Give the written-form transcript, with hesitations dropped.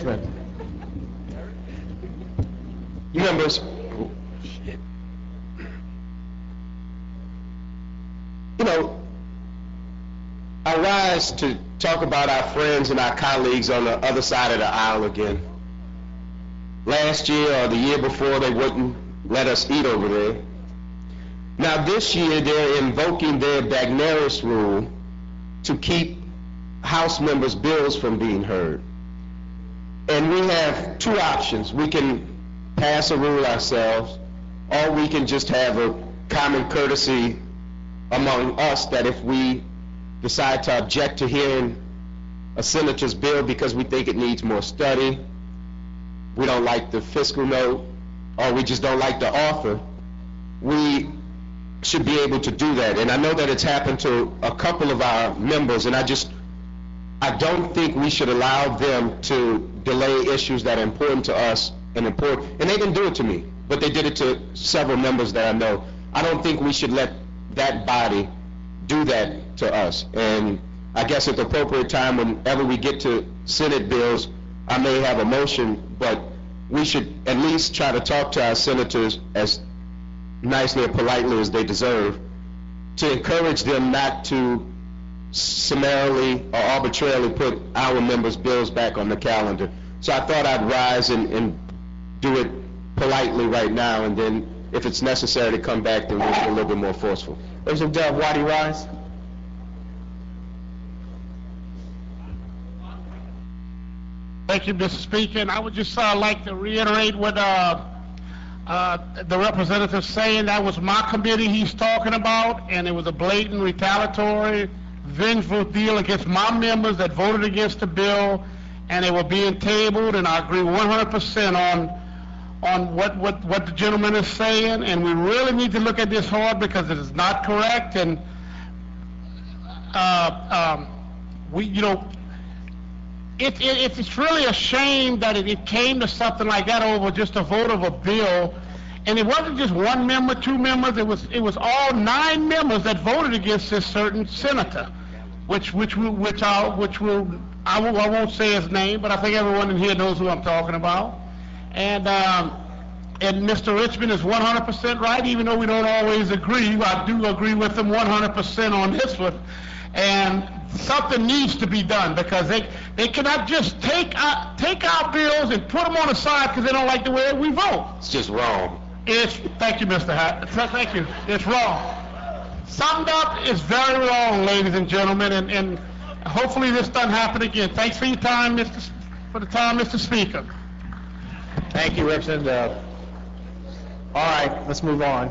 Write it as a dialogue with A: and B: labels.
A: Richmond.
B: Members, oh, shit. You know, I rise to talk about our friends and our colleagues on the other side of the aisle again. Last year or the year before, they wouldn't let us eat over there. Now this year, they're invoking their Bagneris rule to keep House members' bills from being heard. And we have two options. We can pass a rule ourselves, or we can just have a common courtesy among us that if we decide to object to hearing a senator's bill because we think it needs more study, we don't like the fiscal note, or we just don't like the author, we should be able to do that. And I know that it's happened to a couple of our members, and I don't think we should allow them to delay issues that are important to us and they didn't do it to me, but they did it to several members that I know. I don't think we should let that body do that to us. And I guess at the appropriate time, whenever we get to Senate bills, I may have a motion, but we should at least try to talk to our senators as nicely and politely as they deserve to encourage them not to summarily or arbitrarily put our members' bills back on the calendar. So I thought I'd rise and do it politely right now, and then if it's necessary to come back, then we'll be a little bit more forceful.
A: Representative Waddy rise.
C: Thank you, Mr. Speaker. And I would just like to reiterate what the representative saying. That was my committee he's talking about, and it was a blatant, retaliatory, vengeful deal against my members that voted against the bill, and they were being tabled. And I agree 100% on what the gentleman is saying, and we really need to look at this hard because it is not correct. And it's really a shame that it came to something like that over just a vote of a bill. And it wasn't just one member, two members. It was all 9 members that voted against this certain senator, which I won't say his name, but I think everyone in here knows who I'm talking about. And Mr. Richmond is 100% right, even though we don't always agree. I do agree with him 100% on this one. And something needs to be done, because they cannot just take our bills and put them on the side because they don't like the way we vote.
B: It's just wrong.
C: Thank you, Mr. Hatt. Thank you. It's wrong. Summed up, it's very wrong, ladies and gentlemen, and hopefully this doesn't happen again. Thanks for your time, Mr. Speaker.
A: Thank you, Representative. All right, let's move on.